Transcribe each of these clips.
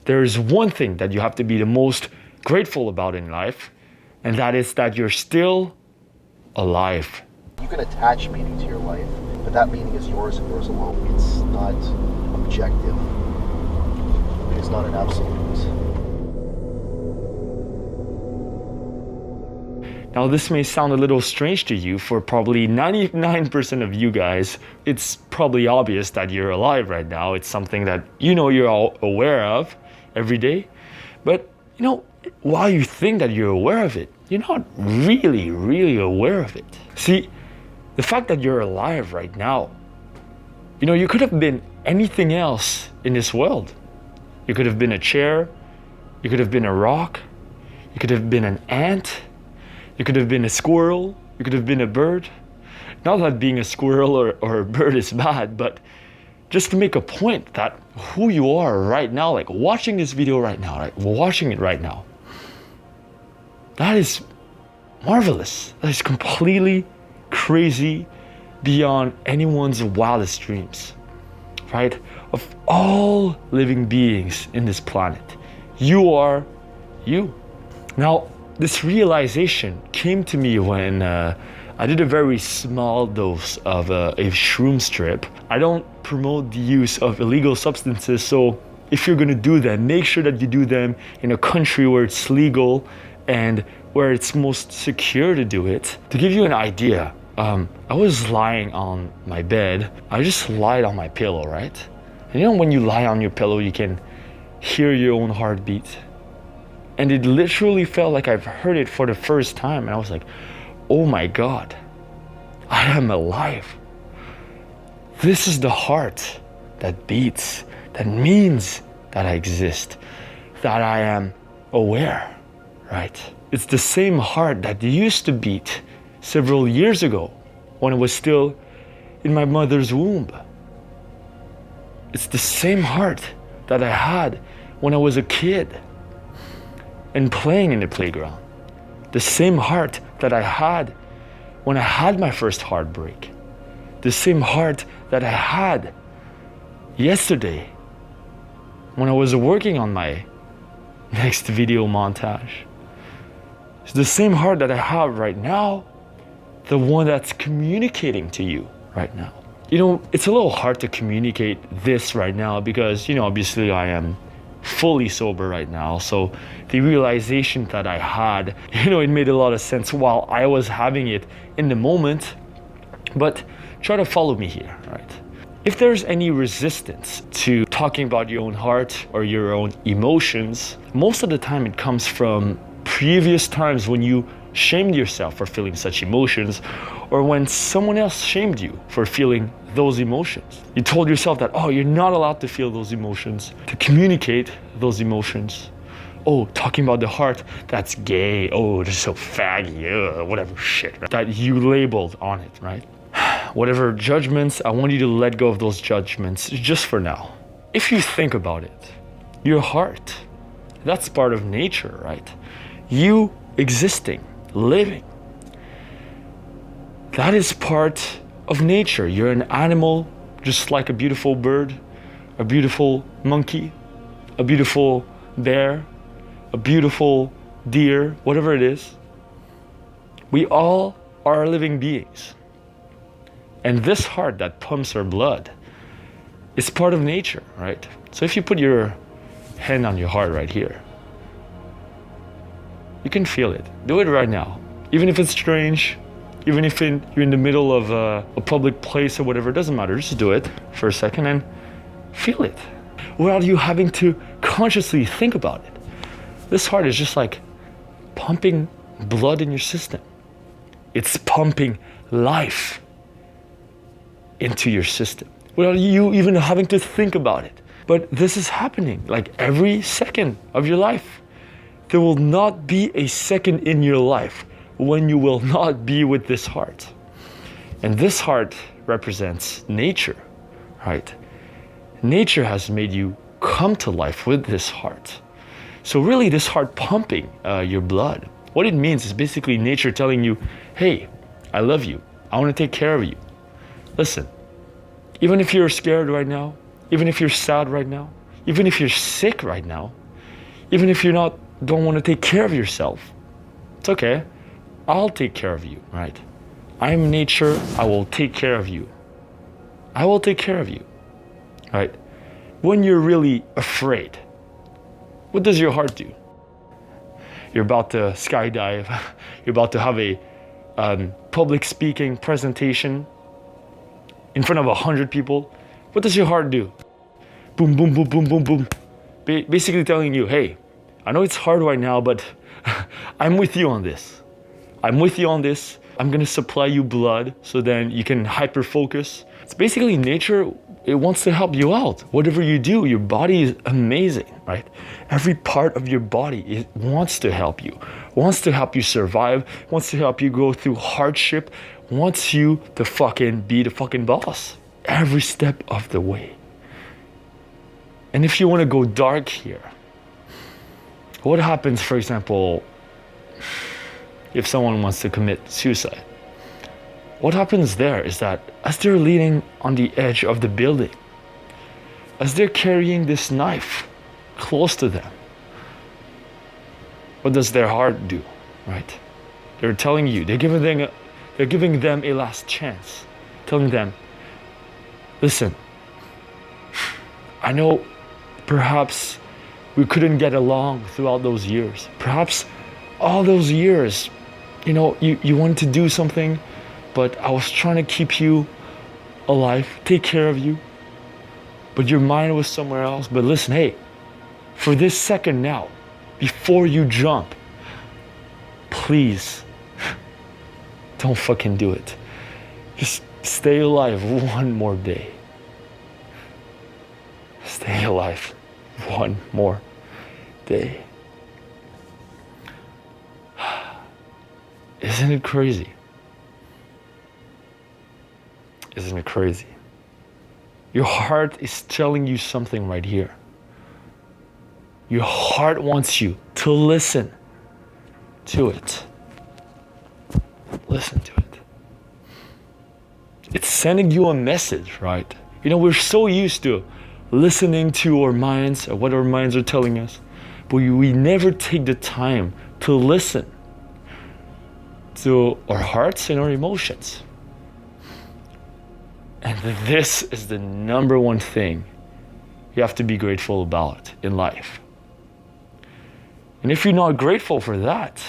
there is one thing that you have to be the most grateful about in life, and that is that you're still alive. You can attach meaning to your life, but that meaning is yours and yours alone. It's not objective. It's not an absolute. Now, this may sound a little strange to you. For probably 99% of you guys, it's probably obvious that you're alive right now. It's something that you're all aware of every day. But, while you think that you're aware of it, you're not really, really aware of it. See, the fact that you're alive right now, you could have been anything else in this world. You could have been a chair, you could have been a rock, you could have been an ant, you could have been a squirrel, you could have been a bird. Not that being a squirrel or a bird is bad, but just to make a point that who you are right now, like watching this video right now, like watching it right now, that is marvelous. That is completely crazy, beyond anyone's wildest dreams, right? Of all living beings in this planet, you are you. Now, this realization came to me when I did a very small dose of a shroom strip. I don't promote the use of illegal substances, so if you're gonna do them, make sure that you do them in a country where it's legal and where it's most secure to do it. To give you an idea, I was lying on my bed. I just lied on my pillow, right? And when you lie on your pillow, you can hear your own heartbeat. And it literally felt like I've heard it for the first time. And I was like, oh my God, I am alive. This is the heart that beats, that means that I exist, that I am aware, right? It's the same heart that used to beat several years ago when I was still in my mother's womb. It's the same heart that I had when I was a kid and playing in the playground. The same heart that I had when I had my first heartbreak. The same heart that I had yesterday when I was working on my next video montage. It's the same heart that I have right now, the one that's communicating to you right now. It's a little hard to communicate this right now because, obviously I am fully sober right now. So the realization that I had, it made a lot of sense while I was having it in the moment. But try to follow me here, right? If there's any resistance to talking about your own heart or your own emotions, most of the time it comes from previous times when you shamed yourself for feeling such emotions, or when someone else shamed you for feeling those emotions. You told yourself that, oh, you're not allowed to feel those emotions, to communicate those emotions. Oh, talking about the heart, that's gay. Oh, just so faggy, whatever shit, right? That you labeled on it, right? Whatever judgments, I want you to let go of those judgments just for now. If you think about it, your heart, that's part of nature, right? You existing, living, that is part of nature. You're an animal, just like a beautiful bird, a beautiful monkey, a beautiful bear, a beautiful deer, whatever it is. We all are living beings. And this heart that pumps our blood is part of nature, right? So if you put your hand on your heart right here, you can feel it. Do it right now. Even if it's strange, even if you're in the middle of a public place or whatever, it doesn't matter. Just do it for a second and feel it without you having to consciously think about it. This heart is just like pumping blood in your system. It's pumping life into your system without you even having to think about it. But this is happening like every second of your life. There will not be a second in your life when you will not be with this heart. And this heart represents nature, right? Nature has made you come to life with this heart. So really this heart pumping your blood, what it means is basically nature telling you, hey, I love you. I want to take care of you. Listen, even if you're scared right now, even if you're sad right now, Even if you're sick right now, even if don't want to take care of yourself, it's okay. I'll take care of you, right? I'm nature. I will take care of you. I will take care of you, right? When you're really afraid, what does your heart do? You're about to skydive. You're about to have a public speaking presentation in front of 100 people. What does your heart do? Boom, boom, boom, boom, boom, boom. Basically telling you, hey, I know it's hard right now, but I'm with you on this. I'm with you on this. I'm gonna supply you blood so then you can hyper focus. It's basically nature. It wants to help you out. Whatever you do, your body is amazing, right? Every part of your body wants to help you, wants to help you survive, wants to help you go through hardship, wants you to fucking be the fucking boss every step of the way. And if you want to go dark here, what happens, for example, if someone wants to commit suicide? What happens there is that as they're leaning on the edge of the building, as they're carrying this knife close to them, what does their heart do, right? They're telling you, they're giving them a last chance, telling them, listen, I know perhaps we couldn't get along throughout those years. Perhaps all those years, you wanted to do something, but I was trying to keep you alive, take care of you, but your mind was somewhere else. But listen, hey, for this second now, before you jump, please don't fucking do it. Just stay alive one more day. Stay alive one more day. Isn't it crazy? Isn't it crazy? Your heart is telling you something right here. Your heart wants you to listen to it. Listen to it. It's sending you a message, right? We're so used to listening to our minds or what our minds are telling us, but we never take the time to listen to our hearts and our emotions. And this is the number one thing you have to be grateful about in life. And if you're not grateful for that,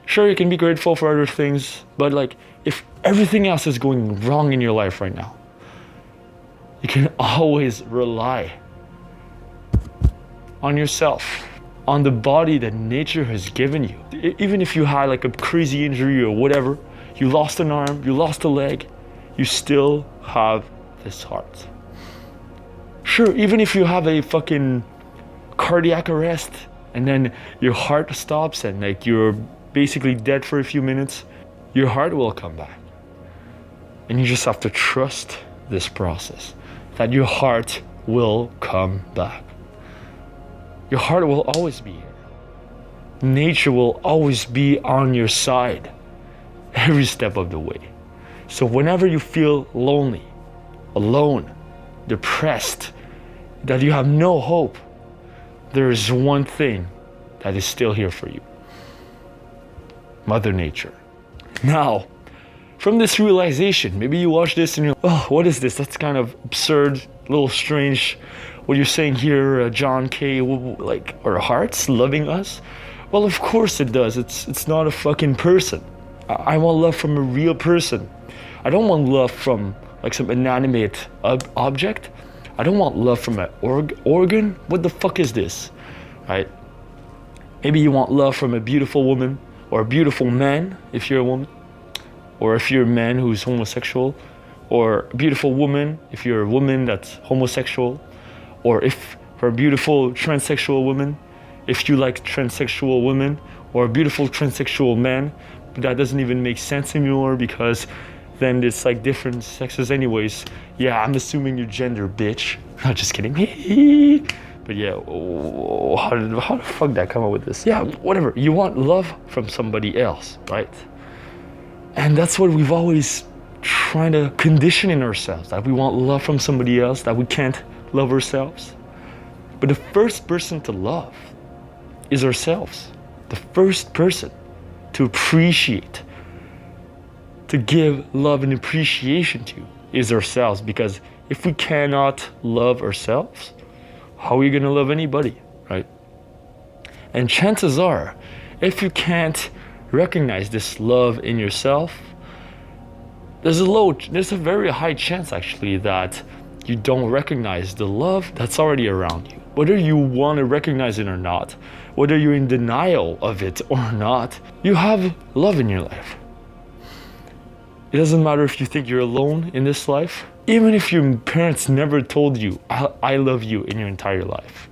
sure, you can be grateful for other things, but if everything else is going wrong in your life right now, you can always rely on yourself, on the body that nature has given you. Even if you had a crazy injury or whatever, you lost an arm, you lost a leg, you still have this heart. Sure, even if you have a fucking cardiac arrest and then your heart stops and you're basically dead for a few minutes, your heart will come back. And you just have to trust this process, that your heart will come back. Your heart will always be here. Nature will always be on your side every step of the way. So whenever you feel lonely, alone, depressed, that you have no hope, there is one thing that is still here for you. Mother Nature. Now, from this realization, maybe you watch this and you're, oh, what is this? That's kind of absurd, a little strange. What you're saying here, John K., our hearts loving us? Well, of course it does. It's not a fucking person. I want love from a real person. I don't want love from some inanimate object. I don't want love from an organ. What the fuck is this? Right? Maybe you want love from a beautiful woman or a beautiful man if you're a woman, or if you're a man who's homosexual, or a beautiful woman if you're a woman that's homosexual, or if for a beautiful transsexual woman, if you like transsexual women, or a beautiful transsexual man. That doesn't even make sense anymore because then it's different sexes anyways. Yeah, I'm assuming your gender, bitch. Not just kidding. But yeah, how the fuck did I come up with this? Yeah, whatever. You want love from somebody else, right? And that's what we've always trying to condition in ourselves, that we want love from somebody else, that we can't love ourselves. But the first person to love is ourselves. The first person to appreciate, to give love and appreciation to is ourselves. Because if we cannot love ourselves, how are we going to love anybody, right? And chances are, if you can't recognize this love in yourself, there's a very high chance actually that you don't recognize the love that's already around you. Whether you want to recognize it or not, whether you're in denial of it or not, you have love in your life. It doesn't matter if you think you're alone in this life, even if your parents never told you, I love you in your entire life.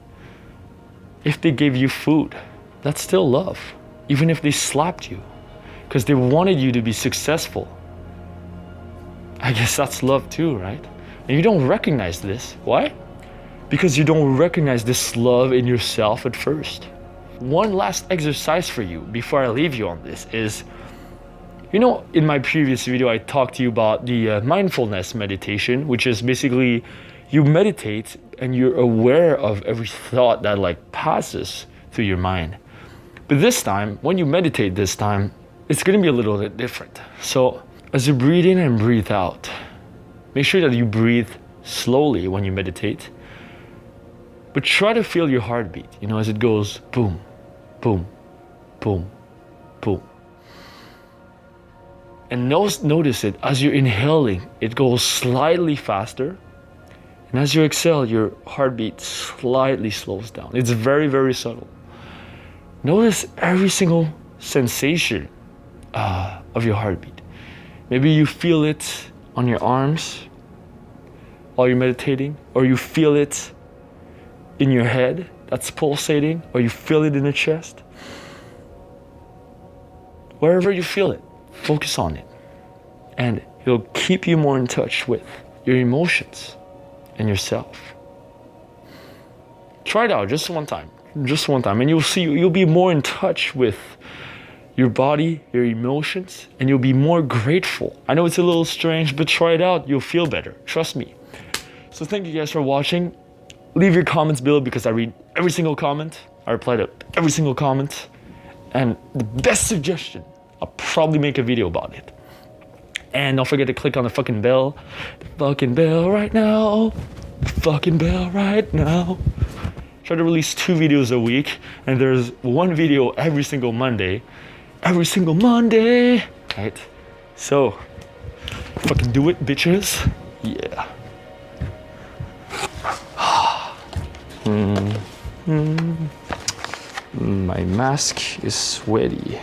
If they gave you food, that's still love. Even if they slapped you, because they wanted you to be successful. I guess that's love too, right? And you don't recognize this. Why? Because you don't recognize this love in yourself at first. One last exercise for you before I leave you on this is, you know, in my previous video, I talked to you about the mindfulness meditation, which is basically you meditate and you're aware of every thought that like passes through your mind. But this time, when you meditate this time, it's going to be a little bit different. So as you breathe in and breathe out, make sure that you breathe slowly when you meditate. But try to feel your heartbeat, you know, as it goes boom, boom, boom, boom. And notice it, as you're inhaling, it goes slightly faster. And as you exhale, your heartbeat slightly slows down. It's very, very subtle. Notice every single sensation of your heartbeat. Maybe you feel it on your arms while you're meditating, or you feel it in your head that's pulsating, or you feel it in the chest. Wherever you feel it, focus on it. And it'll keep you more in touch with your emotions and yourself. Try it out just one time, and you'll see you'll be more in touch with your body, your emotions, and you'll be more grateful. I know it's a little strange, but try it out. You'll feel better. Trust me. So thank you guys for watching. Leave your comments below because I read every single comment. I reply to every single comment. And the best suggestion, I'll probably make a video about it. And don't forget to click on the fucking bell. The fucking bell right now. The fucking bell right now. Try to release 2 videos a week. And there's 1 video every single Monday. Every single Monday. Right? So, fucking do it, bitches. Yeah. My mask is sweaty.